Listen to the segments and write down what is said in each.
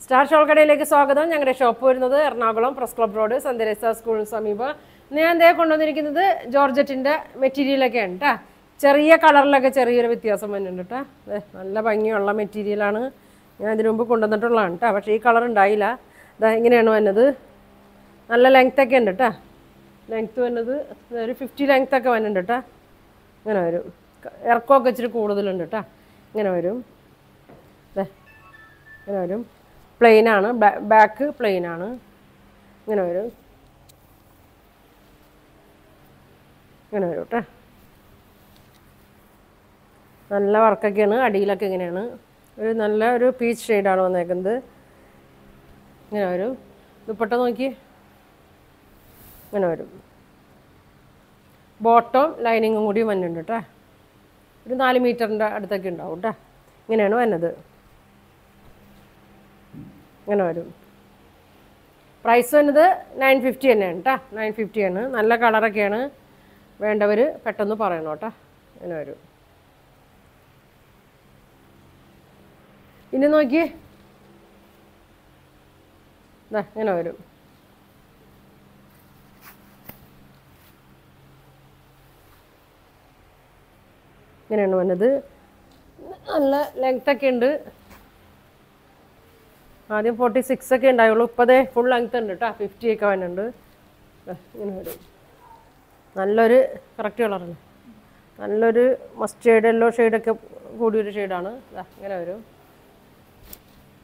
Star shawl കടയിലേക്ക് സ്വാഗതം. ഞങ്ങളുടെ ഷോപ്പ് വരുന്നത് എറണാകുളം പ്രസ് ക്ലബ് റോഡ് സന്ദരേസ സ്കൂളിന് സമീപം. ഞാൻ ദേ കൊണ്ടുവന്നിരിക്കുന്നത് ജോർജറ്റിൻ്റെ മെറ്റീരിയലൊക്കെയാണ് കേട്ടോ. ചെറിയ കളറിലൊക്കെ ചെറിയൊരു വ്യത്യാസം വരുന്നുണ്ട് കേട്ടോ. നല്ല ഭംഗിയുള്ള മെറ്റീരിയലാണ്. ഞാൻ ഇതിനു മുമ്പ് കൊണ്ടുവന്നിട്ടുള്ളതാണ് കേട്ടോ. പക്ഷേ ഈ കളർ ഉണ്ടായില്ല. ഇതാ ഇങ്ങനെയാണ് വന്നത്. നല്ല ലെങ്ത്തൊക്കെ ഉണ്ട് കേട്ടോ. ലെങ്ത്ത് വന്നത് ഒരു 50 ലെങ്ത്തൊക്കെ വരുന്നുണ്ട് കേട്ടോ. ഇങ്ങനെ വരും. ഇറക്കമൊക്കെ ഇച്ചിരി കൂടുതലുണ്ട് കേട്ടോ. ഇങ്ങനെ വരും. ഇങ്ങനെ വരും. പ്ലെയിനാണ്, ബാക്ക് പ്ലെയിനാണ്. ഇങ്ങനെ വരും. ഇങ്ങനെ വരും കേട്ടോ. നല്ല വർക്കൊക്കെയാണ്. അടിയിലൊക്കെ ഇങ്ങനെയാണ്. ഒരു നല്ല ഒരു പീച്ച് ഷെയ്ഡാണ് വന്നേക്കുന്നത്. ഇങ്ങനെ വരും. ദുപ്പട്ട നോക്കി. ഇങ്ങനെ വരും. ബോട്ടം ലൈനിങ്ങും കൂടി വന്നിട്ടുണ്ട് കേട്ടോ. ഒരു 4 മീറ്ററിൻ്റെ അടുത്തൊക്കെ ഉണ്ടാവും കേട്ടോ. ഇങ്ങനെയാണ് വന്നത്. ഇങ്ങനെ വരും. പ്രൈസ് വന്നത് 950 തന്നെയാണ് കേട്ടോ. 950 ആണ്. നല്ല കളറൊക്കെയാണ്. വേണ്ടവർ പെട്ടെന്ന് പറയണം കേട്ടോ. ഇങ്ങനെ വരും. ഇനി നോക്കി. ഇങ്ങനെ വരും. ഇങ്ങനെയാണ് വന്നത്. നല്ല ലെങ്ത്തൊക്കെ ഉണ്ട്. ആദ്യം 46 ഒക്കെ ഉണ്ടായുള്ളൂ. ഇപ്പോൾ ഫുൾ ലെങ്ത് ഉണ്ട് കേട്ടോ. 50 ഒക്കെ വരുന്നുണ്ട്. ഇങ്ങനെ വരും. നല്ലൊരു കറക്റ്റ് കളറാണ്. നല്ലൊരു മസ്റ്റേർഡ് യെല്ലോ ഷെയ്ഡൊക്കെ കൂടിയൊരു ഷെയ്ഡാണ്. ഇങ്ങനെ വരും.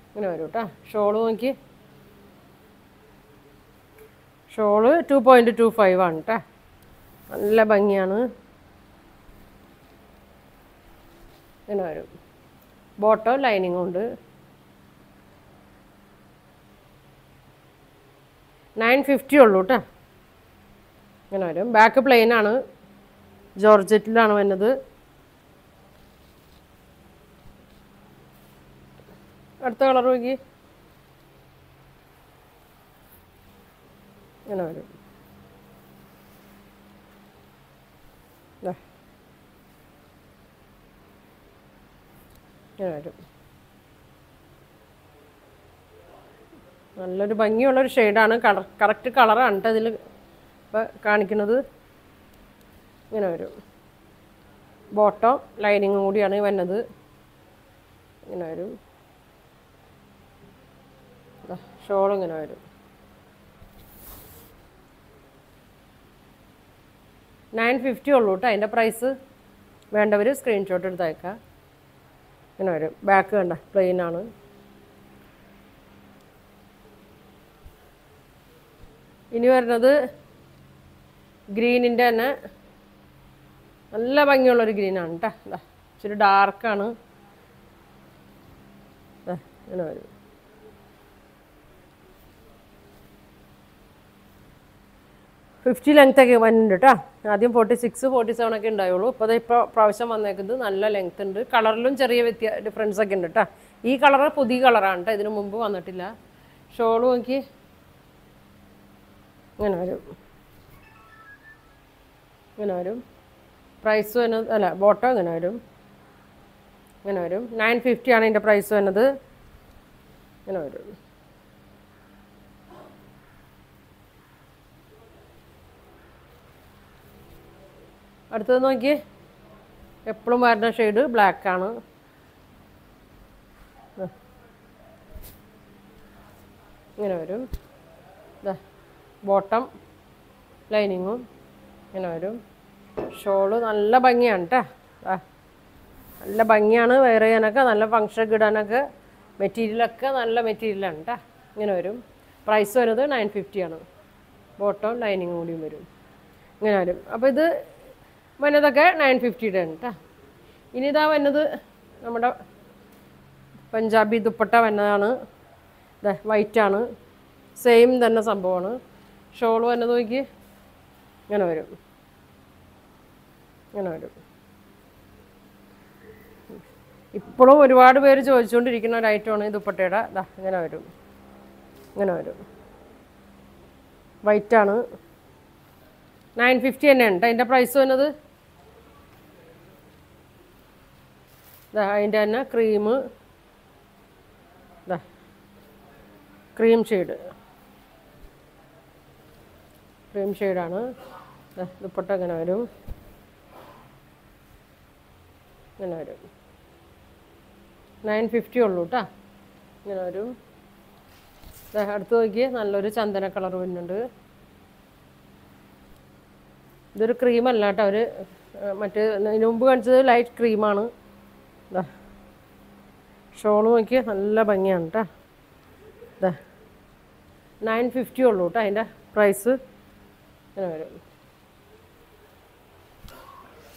ഇങ്ങനെ വരും കേട്ടോ. ഷോള് നോക്കി. ഷോള് 2.25 ആണ് കേട്ടോ. നല്ല ഭംഗിയാണ്. ഇങ്ങനെ വരും. ബോട്ടം ലൈനിങ്ങും ഉണ്ട്. 950 ഉള്ളൂ കേട്ടോ. ഇങ്ങനെ വരും. ബാക്ക് പ്ലെയിനാണ്. ജോർജറ്റിലാണ് വരുന്നത്. അടുത്ത കളർ നോക്കി. ഇങ്ങനെ വരും. ഇങ്ങനെ വരും. നല്ലൊരു ഭംഗിയുള്ളൊരു ഷെയ്ഡാണ്. കറക്റ്റ് കളറാണ് കേട്ടോ ഇതിൽ ഇപ്പോൾ കാണിക്കുന്നത്. ഇങ്ങനെ വരും. ബോട്ടം ലൈനിങ്ങും കൂടിയാണ് വരുന്നത്. ഇങ്ങനെ വരും. ഷോളും ഇങ്ങനെ വരും. 950 ഉള്ളൂ കേട്ടോ അതിൻ്റെ പ്രൈസ്. വേണ്ടവർ സ്ക്രീൻഷോട്ട് എടുത്ത് അയക്കാം. ഇങ്ങനെ വരും. ബാക്ക് കണ്ട പ്ലെയിനാണ്. ഇനി വരുന്നത് ഗ്രീനിൻ്റെ തന്നെ നല്ല ഭംഗിയുള്ളൊരു ഗ്രീനാണ് കേട്ടോ. ഇച്ചിരി ഡാർക്കാണ്. ഇങ്ങനെ വരും. ഫിഫ്റ്റി ലെങ്ത്തൊക്കെ വരുന്നുണ്ട് കേട്ടോ. ആദ്യം 46, 47 ഒക്കെ ഉണ്ടായുള്ളൂ. ഇപ്പോൾ പ്രാവശ്യം വന്നേക്കുന്നത് നല്ല ലെങ്ത് ഉണ്ട്. കളറിലും ചെറിയ ഡിഫറൻസ് ഒക്കെ ഉണ്ട് കേട്ടോ. ഈ കളറ് പുതിയ കളറാണ് കേട്ടോ. ഇതിനു മുമ്പ് വന്നിട്ടില്ല. ഷോള് നോക്കി. ഇങ്ങനെ വരും. ഇങ്ങനെ വരും. പ്രൈസ് വരുന്നത് അല്ല ബോട്ടം ഇങ്ങനെ വരും. ഇങ്ങനെ വരും. 950 ആണ് ഇതിൻ്റെ പ്രൈസ് വരുന്നത്. ഇങ്ങനെ വരും. അടുത്തത് നോക്കി. എപ്പോഴും വരുന്ന ഷെയ്ഡ് ബ്ലാക്കാണ്. ഇങ്ങനെ വരും. ബോട്ടം ലൈനിങ്ങും ഇങ്ങനെ വരും. ഷോള് നല്ല ഭംഗിയാണ് കേട്ടോ. നല്ല ഭംഗിയാണ്. വെയർ ചെയ്യാനൊക്കെ നല്ല ഫങ്ഷനൊക്കെ ഇടാനൊക്കെ മെറ്റീരിയലൊക്കെ നല്ല മെറ്റീരിയലാണ് കേട്ടോ. ഇങ്ങനെ വരും. പ്രൈസ് വരുന്നത് 950 ആണ്. ബോട്ടം ലൈനിങ്ങും കൂടിയും വരും. ഇങ്ങനെ വരും. അപ്പോൾ ഇത് വന്നതൊക്കെ 950 ആണ് കേട്ടോ. ഇനി ഇതാ വന്നത് നമ്മുടെ പഞ്ചാബി ദുപ്പട്ട വന്നതാണ്. വൈറ്റാണ്. സെയിം തന്നെ സംഭവമാണ്. ഷോൾ വന്നത് നോക്കി. ഇങ്ങനെ വരും. ഇങ്ങനെ വരും. ഇപ്പോഴും ഒരുപാട് പേര് ചോദിച്ചുകൊണ്ടിരിക്കുന്ന ഒരു ഐറ്റമാണ് ഈ ദുപ്പട്ടയുടെ. ഇങ്ങനെ വരും. ഇങ്ങനെ വരും. വൈറ്റാണ്. 950 തന്നെയാണ് കേട്ടോ അതിൻ്റെ പ്രൈസ് വന്നത്. അതിൻ്റെ തന്നെ ക്രീം ക്രീം ഷെയ്ഡാണ്. ദുപ്പട്ട ഇങ്ങനെ വരും, ഇങ്ങനെ വരും. 950 ഉള്ളൂ കേട്ടോ. ഇങ്ങനെ വരും. അടുത്ത് നോക്കിയേ, നല്ലൊരു ചന്ദന കളർ വരുന്നുണ്ട്. ഇതൊരു ക്രീമല്ല കേട്ടോ, ഒരു മറ്റേ ഇതിന് മുമ്പ് കാണിച്ചത് ലൈറ്റ് ക്രീമാണ്. ഷോൾ നോക്കിയേ, നല്ല ഭംഗിയാണ് കേട്ടോ. 950 ഉള്ളൂ കേട്ടോ അതിൻ്റെ പ്രൈസ്. ഇങ്ങനെ വരും.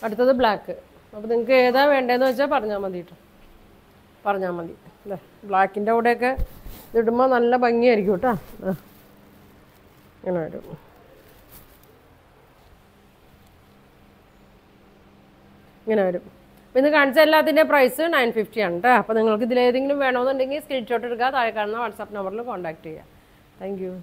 അടുത്തത് ബ്ലാക്ക്. അപ്പോൾ നിങ്ങൾക്ക് ഏതാ വേണ്ടതെന്ന് വെച്ചാൽ പറഞ്ഞാൽ മതി കേട്ടോ, പറഞ്ഞാൽ മതി. ബ്ലാക്കിൻ്റെ കൂടെയൊക്കെ ഇതിടുമ്പോൾ നല്ല ഭംഗിയായിരിക്കും കേട്ടോ. ഇങ്ങനെ വരും. ഇങ്ങനെ വരും. അപ്പോൾ ഇന്ന് കാണിച്ച എല്ലാത്തിൻ്റെ പ്രൈസ് 950 ആണ് കേട്ടോ. അപ്പോൾ നിങ്ങൾക്ക് ഇതിലേതെങ്കിലും വേണമെന്നുണ്ടെങ്കിൽ സ്ക്രീൻഷോട്ട് എടുക്കുക, താഴെ കാണുന്ന വാട്സാപ്പ് നമ്പറിൽ കോൺടാക്ട് ചെയ്യുക. Thank you.